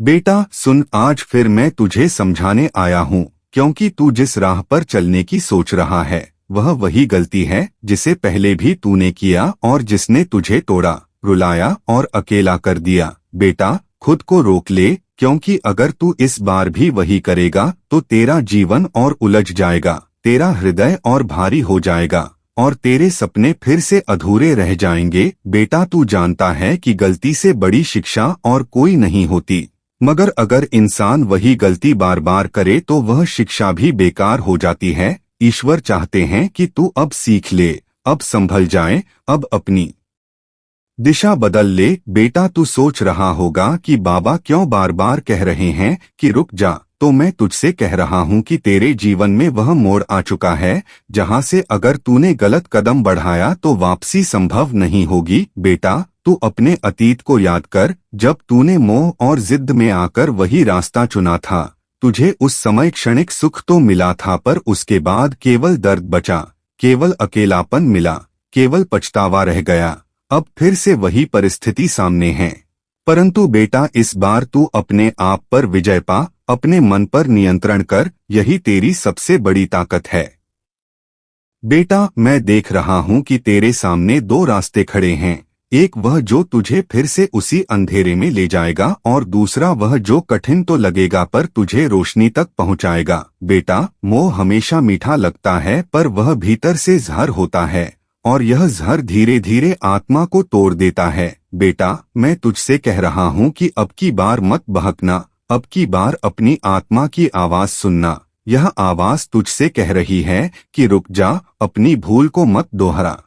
बेटा सुन, आज फिर मैं तुझे समझाने आया हूँ, क्योंकि तू जिस राह पर चलने की सोच रहा है वह वही गलती है जिसे पहले भी तूने किया और जिसने तुझे तोड़ा, रुलाया और अकेला कर दिया। बेटा खुद को रोक ले, क्योंकि अगर तू इस बार भी वही करेगा तो तेरा जीवन और उलझ जाएगा, तेरा हृदय और भारी हो जाएगा और तेरे सपने फिर से अधूरे रह जाएंगे। बेटा तू जानता है कि गलती से बड़ी शिक्षा और कोई नहीं होती, मगर अगर इंसान वही गलती बार बार करे तो वह शिक्षा भी बेकार हो जाती है। ईश्वर चाहते हैं कि तू अब सीख ले, अब संभल जाए, अब अपनी दिशा बदल ले। बेटा तू सोच रहा होगा कि बाबा क्यों बार बार कह रहे हैं कि रुक जा, तो मैं तुझसे कह रहा हूँ कि तेरे जीवन में वह मोड़ आ चुका है जहाँ से अगर तूने गलत कदम बढ़ाया तो वापसी संभव नहीं होगी। बेटा तू अपने अतीत को याद कर, जब तूने मोह और जिद में आकर वही रास्ता चुना था। तुझे उस समय क्षणिक सुख तो मिला था, पर उसके बाद केवल दर्द बचा, केवल अकेलापन मिला, केवल पछतावा रह गया। अब फिर से वही परिस्थिति सामने है, परंतु बेटा इस बार तू अपने आप पर विजय पा, अपने मन पर नियंत्रण कर, यही तेरी सबसे बड़ी ताकत है। बेटा मैं देख रहा हूँ कि तेरे सामने दो रास्ते खड़े हैं, एक वह जो तुझे फिर से उसी अंधेरे में ले जाएगा और दूसरा वह जो कठिन तो लगेगा पर तुझे रोशनी तक पहुँचाएगा। बेटा मोह हमेशा मीठा लगता है, पर वह भीतर से जहर होता है और यह जहर धीरे धीरे आत्मा को तोड़ देता है। बेटा मैं तुझसे कह रहा हूँ कि अब की बार मत बहकना, अब की बार अपनी आत्मा की आवाज सुनना। यह आवाज तुझसे कह रही है कि रुक जा, अपनी भूल को मत दोहरा।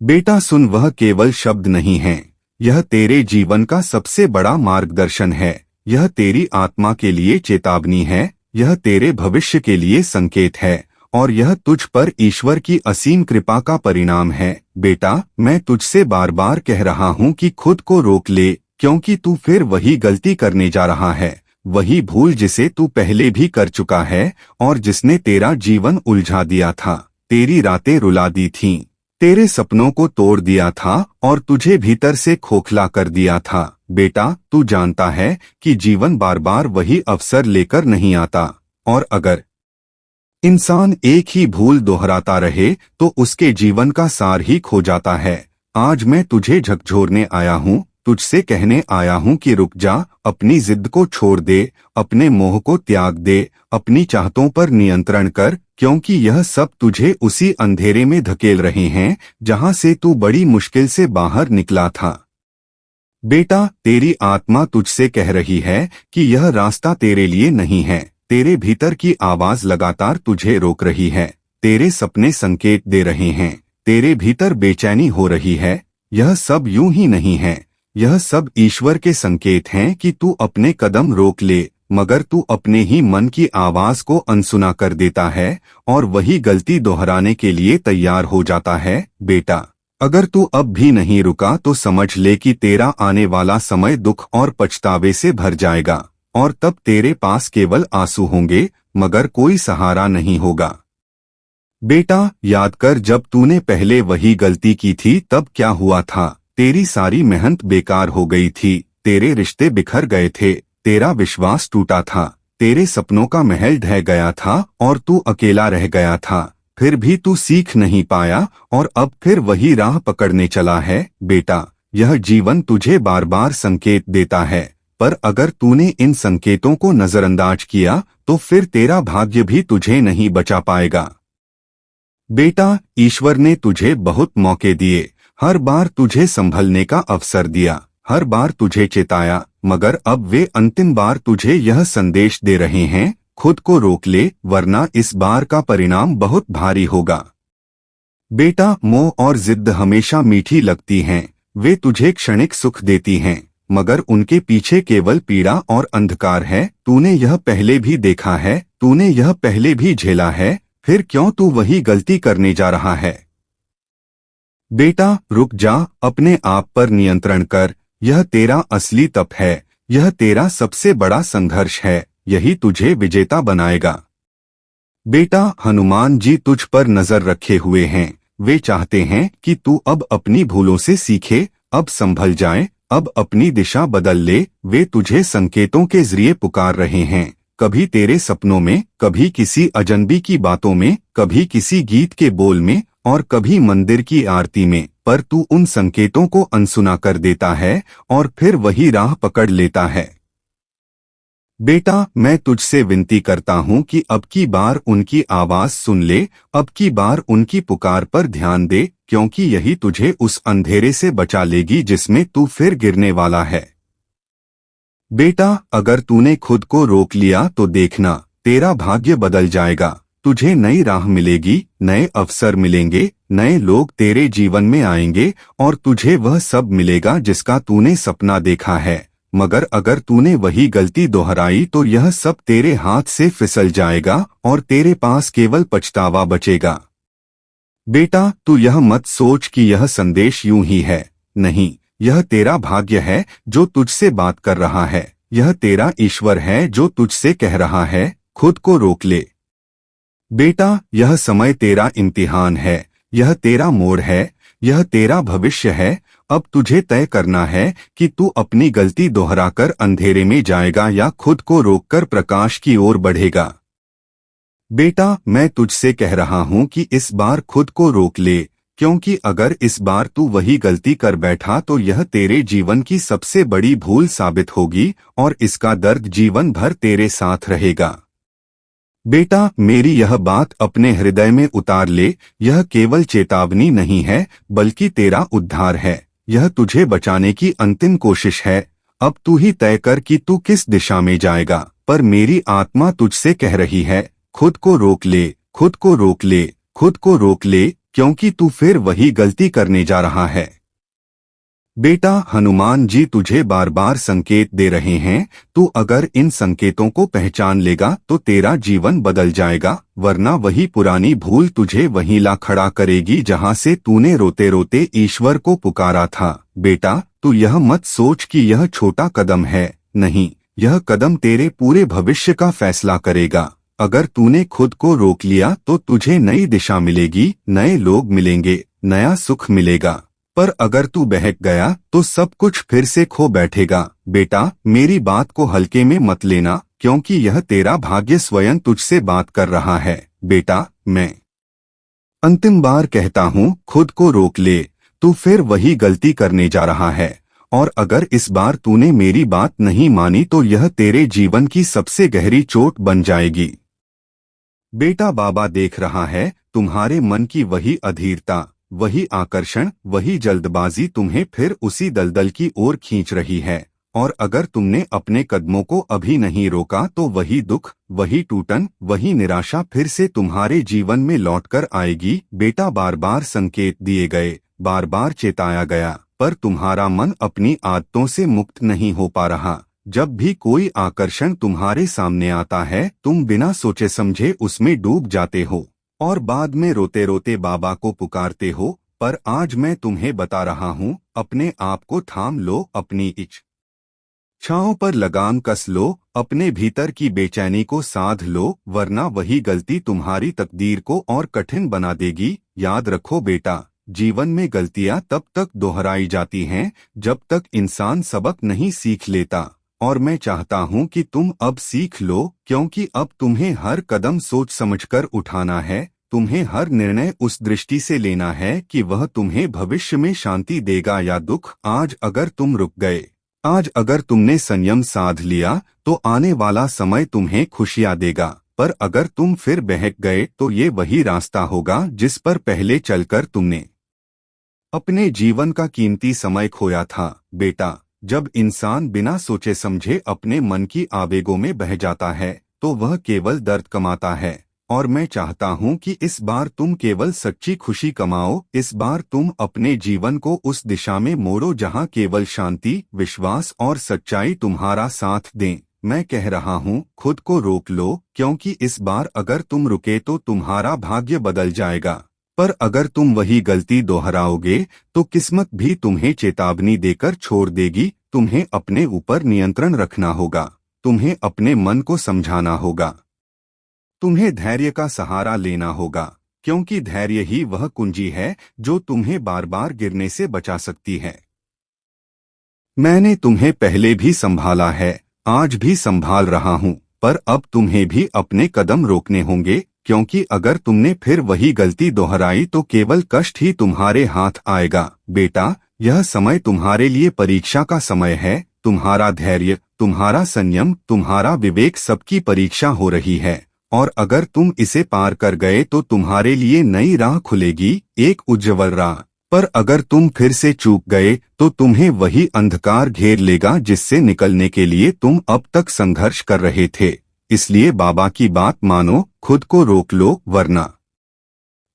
बेटा सुन, वह केवल शब्द नहीं है, यह तेरे जीवन का सबसे बड़ा मार्गदर्शन है। यह तेरी आत्मा के लिए चेतावनी है, यह तेरे भविष्य के लिए संकेत है और यह तुझ पर ईश्वर की असीम कृपा का परिणाम है। बेटा मैं तुझसे बार बार कह रहा हूँ कि खुद को रोक ले, क्योंकि तू फिर वही गलती करने जा रहा है, वही भूल जिसे तू पहले भी कर चुका है और जिसने तेरा जीवन उलझा दिया था, तेरी रातें रुला दी थीं, तेरे सपनों को तोड़ दिया था और तुझे भीतर से खोखला कर दिया था। बेटा तू जानता है कि जीवन बार बार वही अवसर लेकर नहीं आता, और अगर इंसान एक ही भूल दोहराता रहे तो उसके जीवन का सार ही खो जाता है। आज मैं तुझे झकझोरने आया हूँ, तुझसे कहने आया हूँ कि रुक जा, अपनी जिद को छोड़ दे, अपने मोह को त्याग दे, अपनी चाहतों पर नियंत्रण कर, क्योंकि यह सब तुझे उसी अंधेरे में धकेल रहे हैं जहाँ से तू बड़ी मुश्किल से बाहर निकला था। बेटा तेरी आत्मा तुझसे कह रही है कि यह रास्ता तेरे लिए नहीं है, तेरे भीतर की आवाज लगातार तुझे रोक रही है, तेरे सपने संकेत दे रहे हैं, तेरे भीतर बेचैनी हो रही है। यह सब यूं ही नहीं है, यह सब ईश्वर के संकेत हैं कि तू अपने कदम रोक ले, मगर तू अपने ही मन की आवाज को अनसुना कर देता है और वही गलती दोहराने के लिए तैयार हो जाता है। बेटा अगर तू अब भी नहीं रुका तो समझ ले कि तेरा आने वाला समय दुख और पछतावे से भर जाएगा और तब तेरे पास केवल आंसू होंगे, मगर कोई सहारा नहीं होगा। बेटा याद कर, जब तूने पहले वही गलती की थी तब क्या हुआ था। तेरी सारी मेहनत बेकार हो गई थी, तेरे रिश्ते बिखर गए थे, तेरा विश्वास टूटा था, तेरे सपनों का महल ढह गया था और तू अकेला रह गया था। फिर भी तू सीख नहीं पाया और अब फिर वही राह पकड़ने चला है। बेटा यह जीवन तुझे बार बार संकेत देता है, पर अगर तूने इन संकेतों को नजरअंदाज किया तो फिर तेरा भाग्य भी तुझे नहीं बचा पाएगा। बेटा ईश्वर ने तुझे बहुत मौके दिए, हर बार तुझे संभलने का अवसर दिया, हर बार तुझे चेताया, मगर अब वे अंतिम बार तुझे यह संदेश दे रहे हैं, खुद को रोक ले, वरना इस बार का परिणाम बहुत भारी होगा। बेटा मोह और जिद हमेशा मीठी लगती हैं, वे तुझे क्षणिक सुख देती हैं, मगर उनके पीछे केवल पीड़ा और अंधकार है। तूने यह पहले भी देखा है, तूने यह पहले भी झेला है, फिर क्यों तू वही गलती करने जा रहा है। बेटा रुक जा, अपने आप पर नियंत्रण कर, यह तेरा असली तप है, यह तेरा सबसे बड़ा संघर्ष है, यही तुझे विजेता बनाएगा। बेटा हनुमान जी तुझ पर नजर रखे हुए हैं, वे चाहते हैं कि तू अब अपनी भूलों से सीखे, अब संभल जाए, अब अपनी दिशा बदल ले। वे तुझे संकेतों के जरिए पुकार रहे हैं, कभी तेरे सपनों में, कभी किसी अजनबी की बातों में, कभी किसी गीत के बोल में और कभी मंदिर की आरती में। पर तू उन संकेतों को अनसुना कर देता है और फिर वही राह पकड़ लेता है। बेटा, मैं तुझसे विनती करता हूँ कि अब की बार उनकी आवाज सुन ले, अब की बार उनकी पुकार पर ध्यान दे, क्योंकि यही तुझे उस अंधेरे से बचा लेगी जिसमें तू फिर गिरने वाला है। बेटा, अगर तूने खुद को रोक लिया तो देखना, तेरा भाग्य बदल जाएगा। तुझे नई राह मिलेगी, नए अवसर मिलेंगे, नए लोग तेरे जीवन में आएंगे और तुझे वह सब मिलेगा जिसका तूने सपना देखा है। मगर अगर तूने वही गलती दोहराई तो यह सब तेरे हाथ से फिसल जाएगा और तेरे पास केवल पछतावा बचेगा। बेटा, तू यह मत सोच कि यह संदेश यूं ही है। नहीं, यह तेरा भाग्य है जो तुझसे बात कर रहा है। यह तेरा ईश्वर है जो तुझसे कह रहा है, खुद को रोक ले। बेटा, यह समय तेरा इम्तिहान है, यह तेरा मोड़ है, यह तेरा भविष्य है। अब तुझे तय करना है कि तू अपनी गलती दोहराकर अंधेरे में जाएगा या खुद को रोककर प्रकाश की ओर बढ़ेगा। बेटा, मैं तुझसे कह रहा हूं कि इस बार खुद को रोक ले, क्योंकि अगर इस बार तू वही गलती कर बैठा तो यह तेरे जीवन की सबसे बड़ी भूल साबित होगी और इसका दर्द जीवन भर तेरे साथ रहेगा। बेटा, मेरी यह बात अपने हृदय में उतार ले। यह केवल चेतावनी नहीं है, बल्कि तेरा उद्धार है। यह तुझे बचाने की अंतिम कोशिश है। अब तू ही तय कर कि तू किस दिशा में जाएगा, पर मेरी आत्मा तुझसे कह रही है, खुद को रोक ले, खुद को रोक ले, खुद को रोक ले, क्योंकि तू फिर वही गलती करने जा रहा है। बेटा, हनुमान जी तुझे बार बार संकेत दे रहे हैं। तू अगर इन संकेतों को पहचान लेगा तो तेरा जीवन बदल जाएगा, वरना वही पुरानी भूल तुझे वहीं ला खड़ा करेगी जहां से तूने रोते रोते ईश्वर को पुकारा था। बेटा, तू यह मत सोच कि यह छोटा कदम है। नहीं, यह कदम तेरे पूरे भविष्य का फैसला करेगा। अगर तूने खुद को रोक लिया तो तुझे नई दिशा मिलेगी, नए लोग मिलेंगे, नया सुख मिलेगा। पर अगर तू बहक गया तो सब कुछ फिर से खो बैठेगा। बेटा, मेरी बात को हल्के में मत लेना, क्योंकि यह तेरा भाग्य स्वयं तुझसे बात कर रहा है। बेटा, मैं अंतिम बार कहता हूँ, खुद को रोक ले। तू फिर वही गलती करने जा रहा है और अगर इस बार तूने मेरी बात नहीं मानी तो यह तेरे जीवन की सबसे गहरी चोट बन जाएगी। बेटा, बाबा देख रहा है तुम्हारे मन की वही अधीरता, वही आकर्षण, वही जल्दबाजी तुम्हें फिर उसी दलदल की ओर खींच रही है। और अगर तुमने अपने कदमों को अभी नहीं रोका तो वही दुख, वही टूटन, वही निराशा फिर से तुम्हारे जीवन में लौटकर आएगी। बेटा, बार बार संकेत दिए गए, बार बार चेताया गया, पर तुम्हारा मन अपनी आदतों से मुक्त नहीं हो पा रहा। जब भी कोई आकर्षण तुम्हारे सामने आता है, तुम बिना सोचे समझे उसमें डूब जाते हो और बाद में रोते रोते बाबा को पुकारते हो। पर आज मैं तुम्हें बता रहा हूँ, अपने आप को थाम लो, अपनी इच्छाओं पर लगाम कस लो, अपने भीतर की बेचैनी को साध लो, वरना वही गलती तुम्हारी तकदीर को और कठिन बना देगी। याद रखो बेटा, जीवन में गलतियां तब तक दोहराई जाती हैं जब तक इंसान सबक नहीं सीख लेता। और मैं चाहता हूं कि तुम अब सीख लो, क्योंकि अब तुम्हें हर कदम सोच समझकर उठाना है। तुम्हें हर निर्णय उस दृष्टि से लेना है कि वह तुम्हें भविष्य में शांति देगा या दुख। आज अगर तुम रुक गए, आज अगर तुमने संयम साध लिया तो आने वाला समय तुम्हें खुशियां देगा। पर अगर तुम फिर बहक गए तो ये वही रास्ता होगा जिस पर पहले चलकर तुमने अपने जीवन का कीमती समय खोया था। बेटा, जब इंसान बिना सोचे समझे अपने मन की आवेगों में बह जाता है तो वह केवल दर्द कमाता है। और मैं चाहता हूं कि इस बार तुम केवल सच्ची खुशी कमाओ। इस बार तुम अपने जीवन को उस दिशा में मोड़ो जहां केवल शांति, विश्वास और सच्चाई तुम्हारा साथ दें। मैं कह रहा हूं, खुद को रोक लो, क्योंकि इस बार अगर तुम रुके तो तुम्हारा भाग्य बदल जाएगा। पर अगर तुम वही गलती दोहराओगे तो किस्मत भी तुम्हें चेतावनी देकर छोड़ देगी। तुम्हें अपने ऊपर नियंत्रण रखना होगा, तुम्हें अपने मन को समझाना होगा, तुम्हें धैर्य का सहारा लेना होगा, क्योंकि धैर्य ही वह कुंजी है जो तुम्हें बार बार गिरने से बचा सकती है। मैंने तुम्हें पहले भी संभाला है, आज भी संभाल रहा हूँ, पर अब तुम्हें भी अपने कदम रोकने होंगे, क्योंकि अगर तुमने फिर वही गलती दोहराई तो केवल कष्ट ही तुम्हारे हाथ आएगा। बेटा, यह समय तुम्हारे लिए परीक्षा का समय है। तुम्हारा धैर्य, तुम्हारा संयम, तुम्हारा विवेक सबकी परीक्षा हो रही है, और अगर तुम इसे पार कर गए तो तुम्हारे लिए नई राह खुलेगी, एक उज्ज्वल राह। पर अगर तुम फिर से चूक गए तो तुम्हें वही अंधकार घेर लेगा जिससे निकलने के लिए तुम अब तक संघर्ष कर रहे थे। इसलिए बाबा की बात मानो, खुद को रोक लो, वरना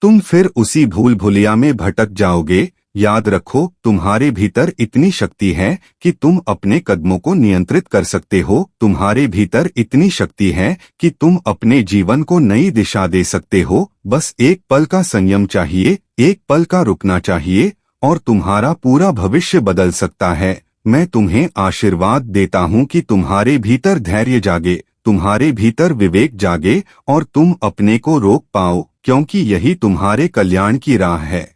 तुम फिर उसी भूल भुलिया में भटक जाओगे। याद रखो, तुम्हारे भीतर इतनी शक्ति है कि तुम अपने कदमों को नियंत्रित कर सकते हो। तुम्हारे भीतर इतनी शक्ति है कि तुम अपने जीवन को नई दिशा दे सकते हो। बस एक पल का संयम चाहिए, एक पल का रुकना चाहिए, और तुम्हारा पूरा भविष्य बदल सकता है। मैं तुम्हें आशीर्वाद देता हूँ कि तुम्हारे भीतर धैर्य जागे, तुम्हारे भीतर विवेक जागे, और तुम अपने को रोक पाओ, क्योंकि यही तुम्हारे कल्याण की राह है।